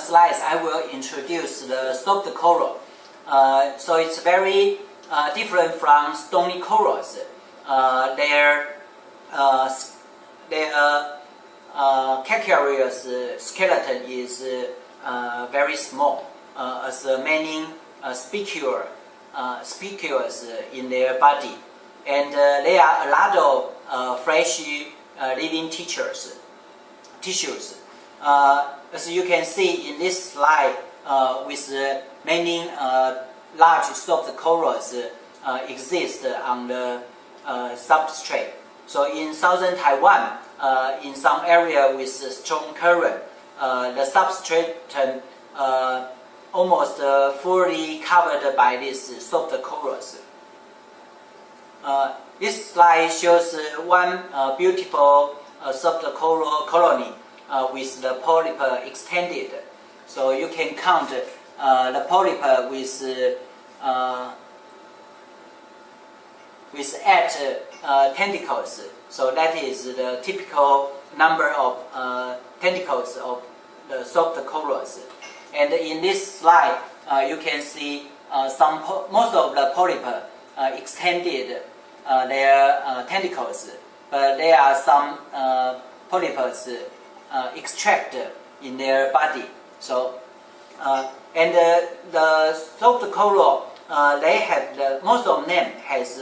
slides, I will introduce the soft coral. So it's very different from stony corals. Their calcareous skeleton is very small, as many spicules in their body, and there are a lot of fresh living tissues. As you can see in this slide, with many large soft corals exist on the substrate. So in southern Taiwan, in some area with strong current, the substrate almost fully covered by these soft corals. This slide shows one beautiful soft coral colony with the polyp extended. So you can count the polyp with 8 tentacles. So that is the typical number of tentacles of the soft corals. And in this slide, you can see most of the polyp extended their tentacles, but there are some polyps extracted in their body. So, and the soft coral, they have most of them has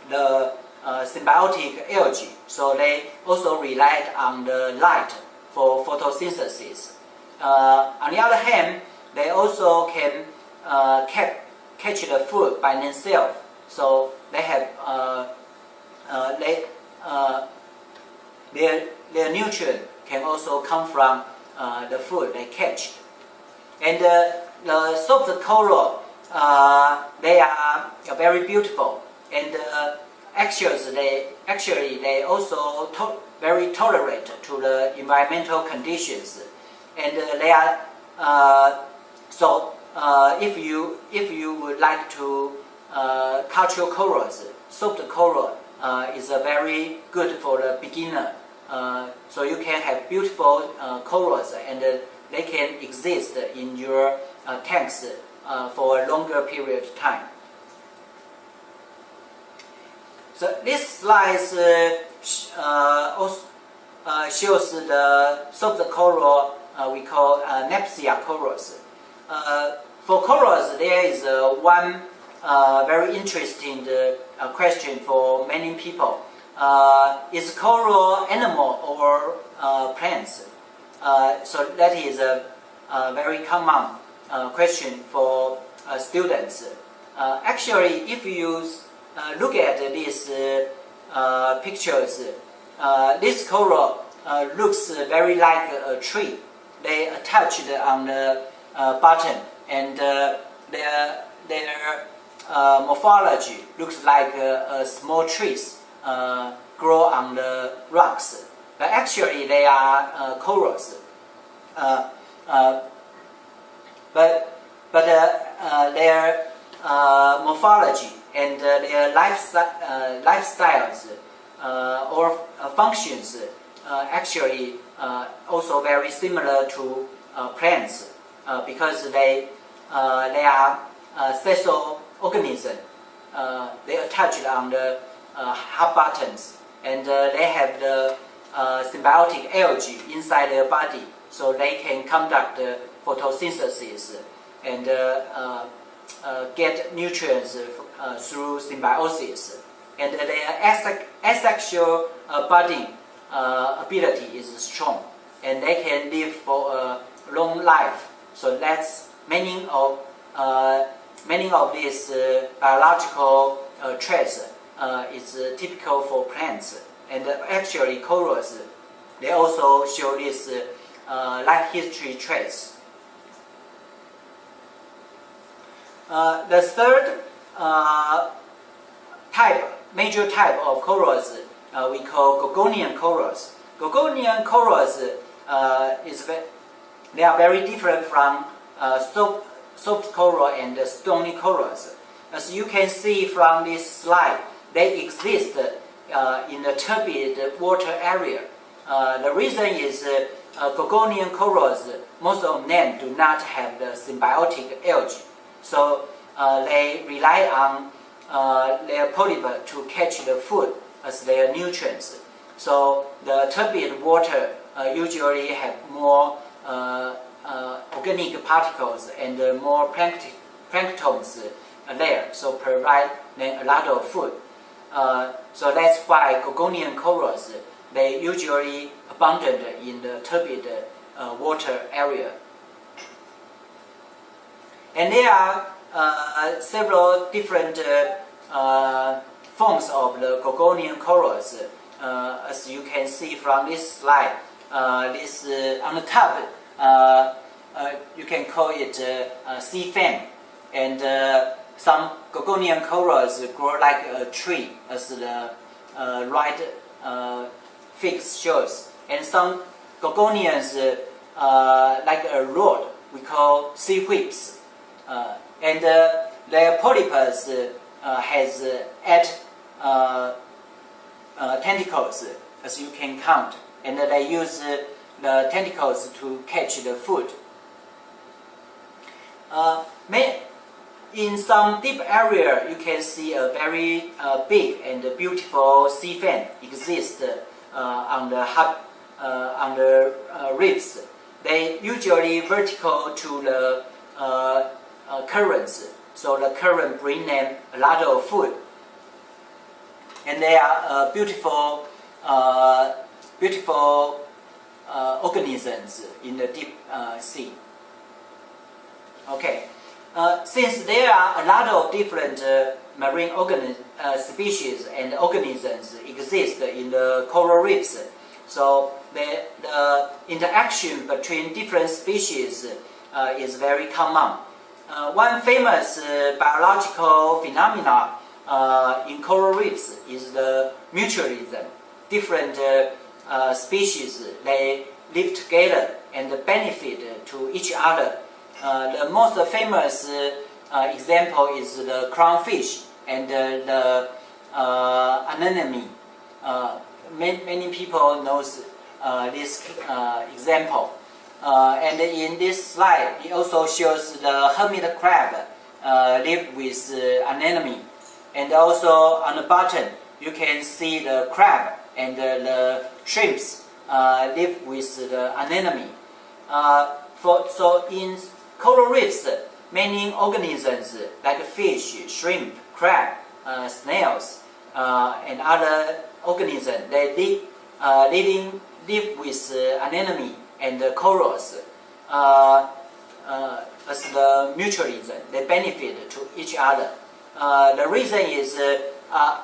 the symbiotic algae, so they also rely on the light for photosynthesis. On the other hand, they also can catch the food by themselves, so they have their nutrient can also come from the food they catch. And the soft coral, they are very beautiful, and actually they also very tolerant to the environmental conditions, and they are if you would like to culture corals, soft coral is very good for the beginner. So you can have beautiful corals, and they can exist in your tanks for a longer period of time. So this slide also shows the soft coral we call Nepsia corals. For corals, there is one very interesting question for many people. Is coral animal or plants? So that is a very common question for students. Actually, if you look at these pictures, this coral looks very like a tree. They attached on the bottom, and their morphology looks like small trees grow on the rocks. But actually, they are corals. But their morphology and their lifestyles or functions actually also very similar to plants, because they are special organisms. They attach on the hot buttons, and they have the symbiotic algae inside their body, so they can conduct photosynthesis and get nutrients through symbiosis. And their asexual budding ability is strong, and they can live for a long life. So that's many of these biological traits is typical for plants. And actually, corals, they also show these life history traits. The third major type of corals we call Gorgonian corals. Gorgonian corals they are very different from soft coral and stony corals. As you can see from this slide, they exist in the turbid water area. The reason is Gorgonian corals, most of them do not have the symbiotic algae, so they rely on their polyp to catch the food as their nutrients. So the turbid water usually have more organic particles and more planktons there, so provide them a lot of food. So that's why Gorgonian corals, they usually abundant in the turbid water area. And there are several different forms of the Gorgonian corals. As you can see from this slide, this on the top, you can call it sea fan, and some Gorgonian corals grow like a tree, as the right figure shows, and some Gorgonians like a rod, we call sea whips, and their polypus has 8 tentacles, as you can count, and they use the tentacles to catch the food. In some deep area, you can see a very big and beautiful sea fan exist on the reefs. They usually vertical to the currents, so the current bring them a lot of food, and they are beautiful organisms in the deep sea. Okay. Since there are a lot of different marine species and organisms exist in the coral reefs, so the interaction between different species is very common. One famous biological phenomena in coral reefs is the mutualism. Different species, they live together and benefit to each other. The most famous example is the clownfish and the anemone. Many people knows this example. And in this slide, it also shows the hermit crab live with anemone. And also on the bottom, you can see the crab and the shrimps live with the anemone. So in coral reefs, many organisms like fish, shrimp, crab, snails, and other organisms, they live with anemone and corals as the mutualism. They benefit to each other. The reason is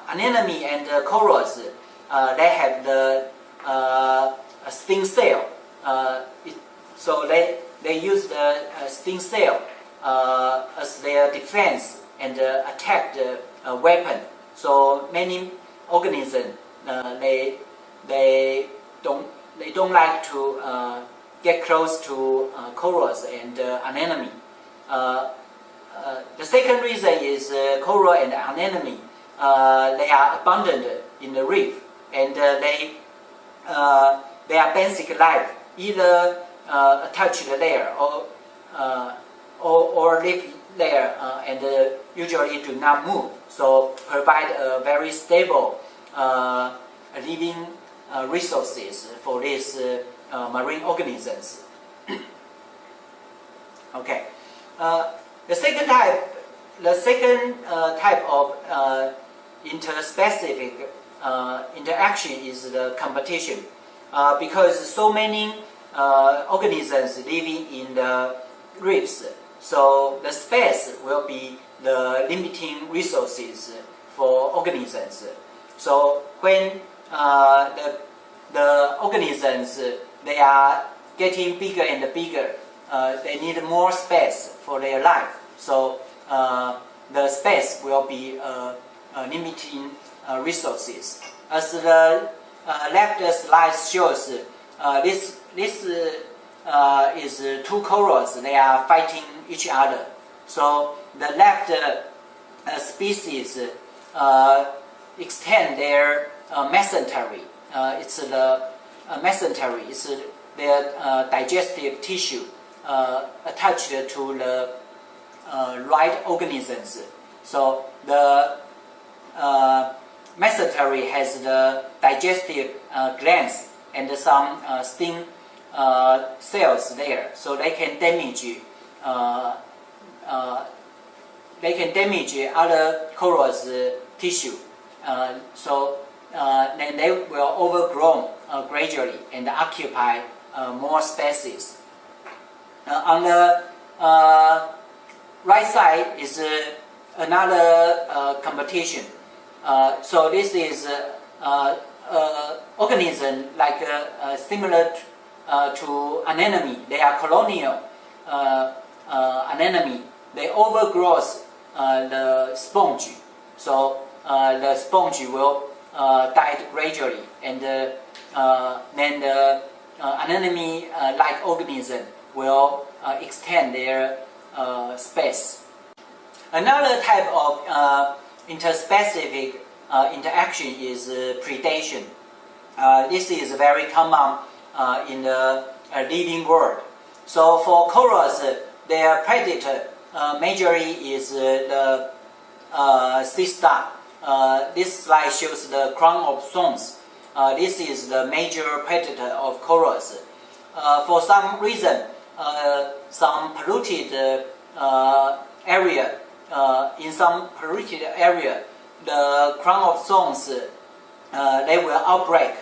anemone and corals, they have the sting cell, so they use the sting cell as their defense and attack the weapon. So many organisms they don't like to get close to corals and anemone. The second reason is coral and anemone. They are abundant in the reef, and they are basic life, either attached there or live there and usually do not move, so provide a very stable living resources for these marine organisms. Okay. The second type of interspecific interaction is the competition, because so many organisms living in the reefs, so the space will be the limiting resources for organisms. So when the organisms, they are getting bigger and bigger, they need more space for their life. So the space will be limiting resources. As the left slide shows, this is two corals. They are fighting each other. So the left species extend their mesentery. It's the mesentery. It's their digestive tissue attached to the right organisms. So the mesentery has the digestive glands and some stem cells there, so they can damage other corals tissue. Then they will overgrow gradually and occupy more spaces. On the right side is another competition. So this is organism like similar to anemone. They are colonial anemone. They overgrow the sponge. So the sponge will die gradually, and then the anemone-like organism will extend their space. Another type of interspecific interaction is predation. This is very common in the living world. So for corals, their predator majorly is the sea star. This slide shows the crown of thorns. This is the major predator of corals. For some reason, some polluted area, in some polluted area, the crown of thorns they will outbreak.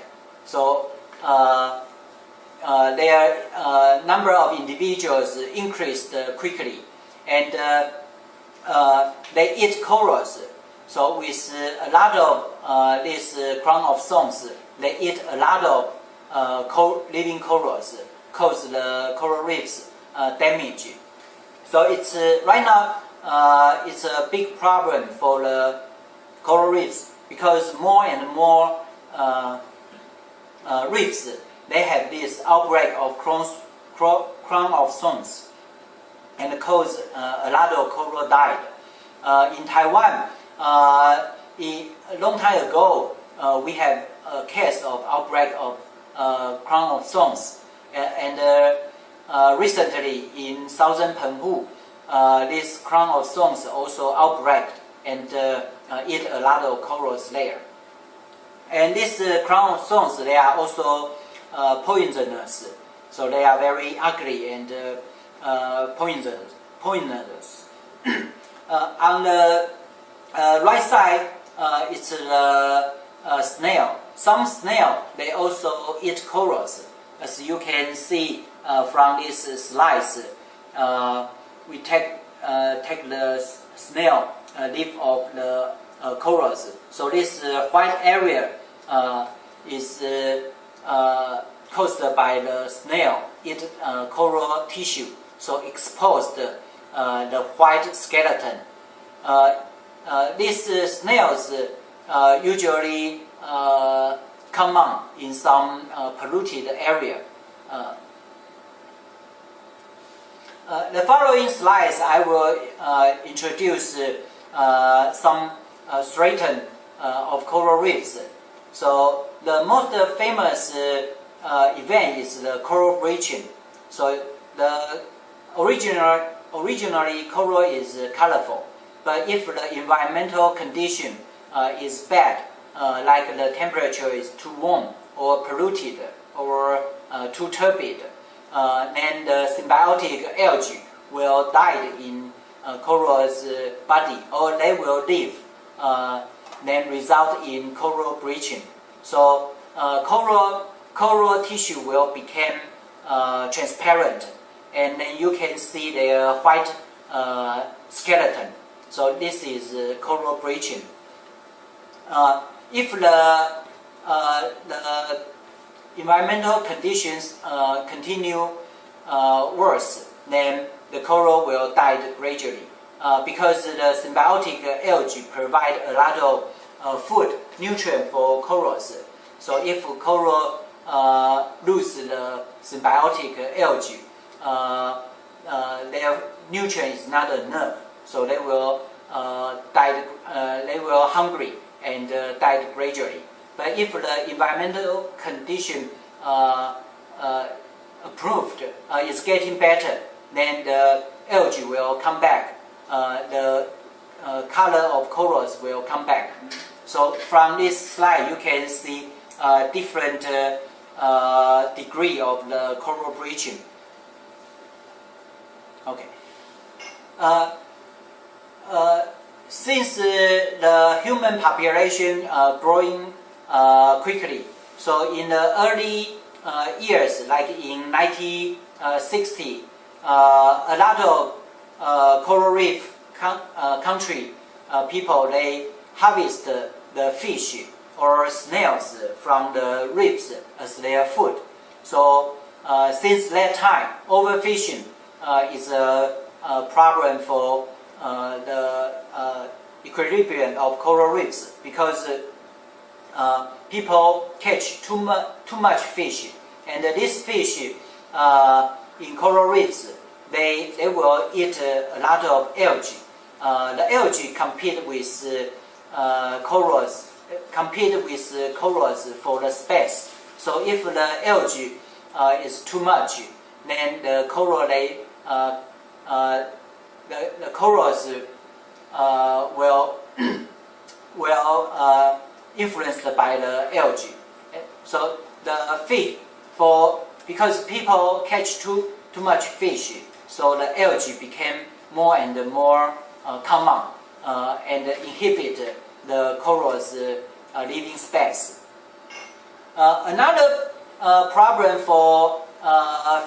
So their number of individuals increased quickly, and they eat corals. So with a lot of this crown of thorns, they eat a lot of living corals, cause the coral reefs damage. So it's right now it's a big problem for the coral reefs, because more and more reefs they have this outbreak of crown of thorns, and cause a lot of coral died. In Taiwan, a long time ago, we have a case of outbreak of crown of thorns, and recently in southern Penghu, this crown of thorns also outbreak and eat a lot of corals there. And this crown of thorns, they are also poisonous, so they are very ugly and poisonous. On the right side, it's the snail. Some snail, they also eat corals. As you can see from these slides, we take the snail leaf of the corals. So this white area is caused by the snail eat coral tissue, so exposed the white skeleton. These snails usually common in some polluted area. The following slides, I will introduce some threats of coral reefs. So the most famous event is the coral bleaching. So the originally coral is colorful, but if the environmental condition is bad, like the temperature is too warm or polluted or too turbid, then the symbiotic algae will die in coral's body, or they will live, then result in coral bleaching. So coral tissue will become transparent, and then you can see their white skeleton. So this is coral bleaching. If the environmental conditions continue worse, then the coral will die gradually, because the symbiotic algae provide a lot of food, nutrient for corals. So if coral lose the symbiotic algae, their nutrient is not enough, so they will die. They will hungry and die gradually. But if the environmental condition approved is getting better, then the algae will come back. The color of corals will come back. So from this slide, you can see different degree of the coral bleaching. Okay. Since the human population growing quickly, so in the early years, like in 1960, a lot of coral reef country people, they harvest the fish or snails from the reefs as their food. So since that time, overfishing is a problem for the equilibrium of coral reefs, because people catch too much fish, and this fish in coral reefs, they will eat a lot of algae. The algae compete with corals for the space. So if the algae is too much, then the coral the corals will influenced by the algae. So the fish, because people catch too much fish, so the algae became more and more common and inhibit the corals' living space. Another problem for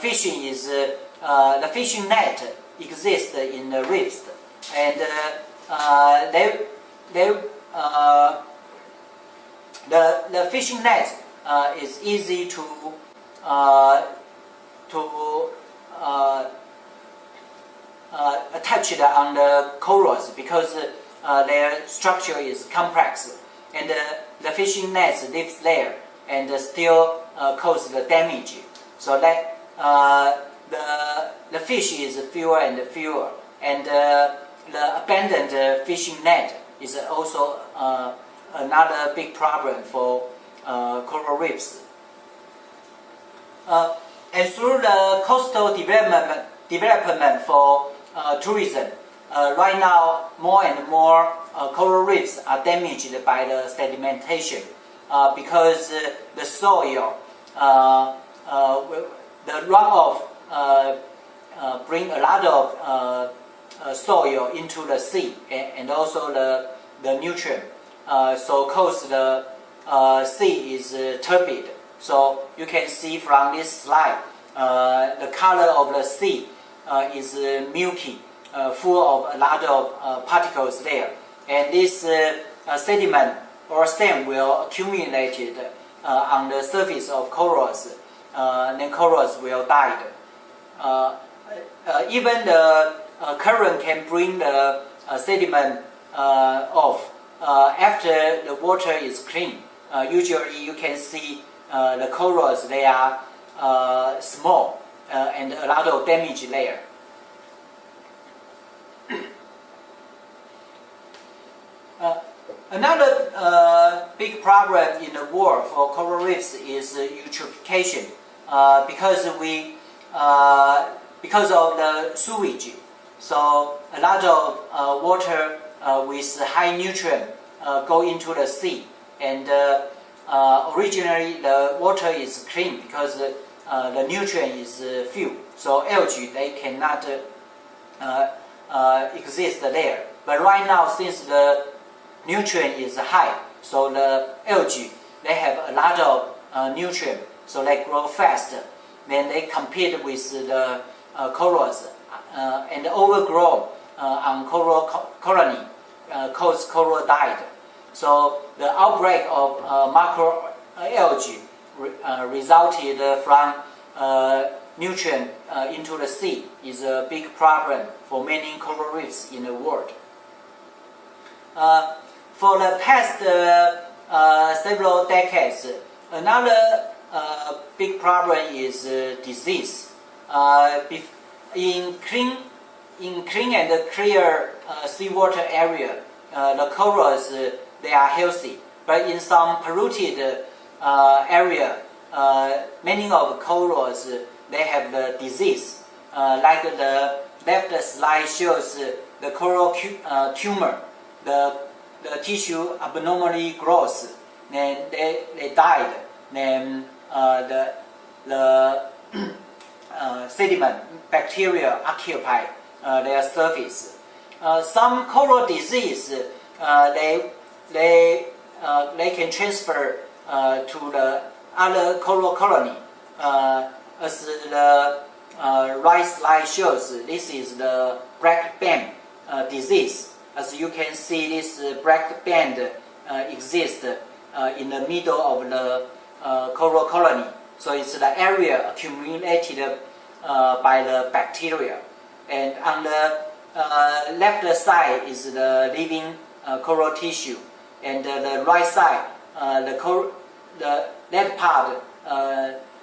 fishing is the fishing net exists in the reefs, and the fishing net is easy to attach it on the corals, because their structure is complex, and the fishing nets lives there and still cause the damage. So that the fish is fewer and fewer, and the abandoned fishing net is also another big problem for coral reefs. And through the coastal development for tourism, right now more and more coral reefs are damaged by the sedimentation, because the soil, the runoff bring a lot of soil into the sea, and also the nutrient, so cause the sea is turbid. So you can see from this slide, the color of the sea is milky, full of a lot of particles there, and this sediment or sand will accumulate on the surface of corals. Then corals will die. Even the current can bring the sediment off after the water is clean. Usually you can see the corals, they are small and a lot of damage there. Another big problem in the world for coral reefs is eutrophication, because of the sewage. So a lot of water with high nutrient go into the sea, and originally the water is clean because the nutrient is few, so algae, they cannot exist there. But right now, since the nutrient is high, so the algae, they have a lot of nutrient, so they grow fast. Then they compete with the corals and overgrow on coral colony, cause coral died. So the outbreak of macroalgae resulted from nutrient into the sea is a big problem for many coral reefs in the world. For the past several decades, another big problem is disease. In clean and clear seawater area, the corals, they are healthy. But in some polluted area, many of the corals they have the disease. Like the left slide shows the coral tumor, the tissue abnormally grows, then they died. Then the sediment bacteria occupy their surface. Some coral disease they can transfer to the other coral colony. As the right slide shows, this is the black band disease. As you can see, this black band exists in the middle of the coral colony. So it's the area accumulated by the bacteria. And on the left side is the living coral tissue, and the right side, that part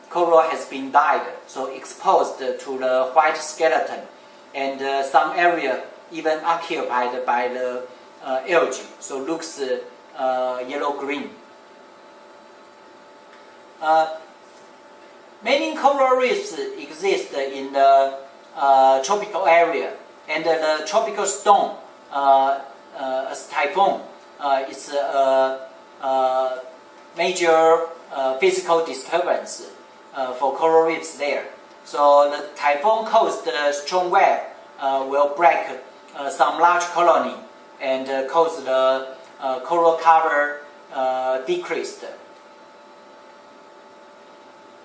coral has been died, so exposed to the white skeleton, and some area even occupied by the algae, so looks yellow-green. Many coral reefs exist in the tropical area, and the tropical storm, as typhoon, is a major physical disturbance for coral reefs there. So the typhoon caused strong wave will break some large colony and cause the coral cover decreased.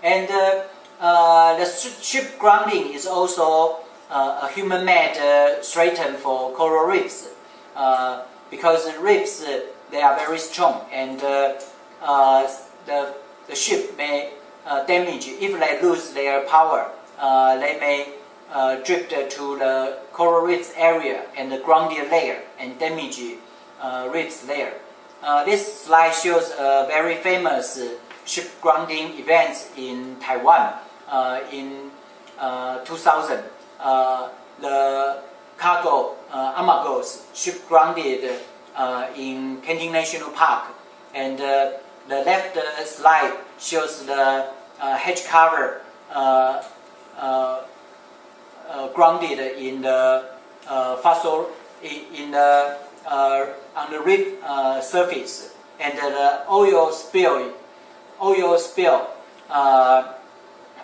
And the ship grounding is also a human-made threat for coral reefs, because the reefs they are very strong, and the ship may damage. If they lose their power, they may drift to the coral reefs area and the grounded layer and damage reefs there. This slide shows a very famous ship grounding event in Taiwan in 2000. The cargo Amagos ship grounded in Kenting National Park, and the left slide shows the hedge cover grounded in the fossil on the reef surface, and the oil spill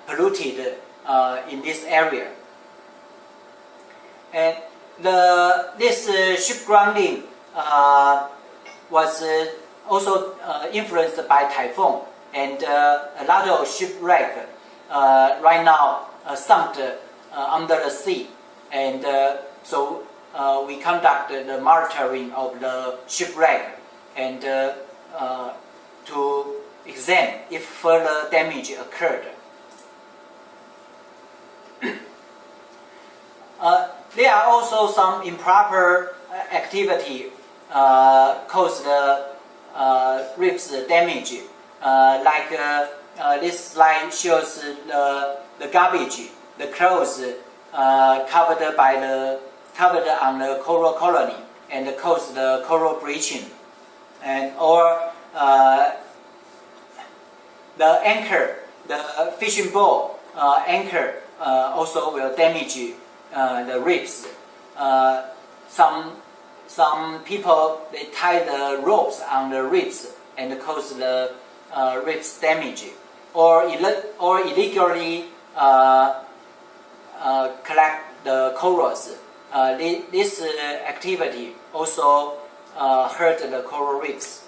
polluted in this area. And this ship grounding was also influenced by typhoon, and a lot of shipwreck right now sunk under the sea, and so we conduct the monitoring of the shipwreck and to examine if further damage occurred. There are also some improper activity cause the reefs damage. Like this slide shows the garbage, the clothes covered on the coral colony and cause the coral bleaching, and or the anchor, the fishing boat anchor also will damage the reefs. Some people they tie the ropes on the reefs and cause the reefs damage, or illegally collect the corals. This activity also hurt the coral reefs.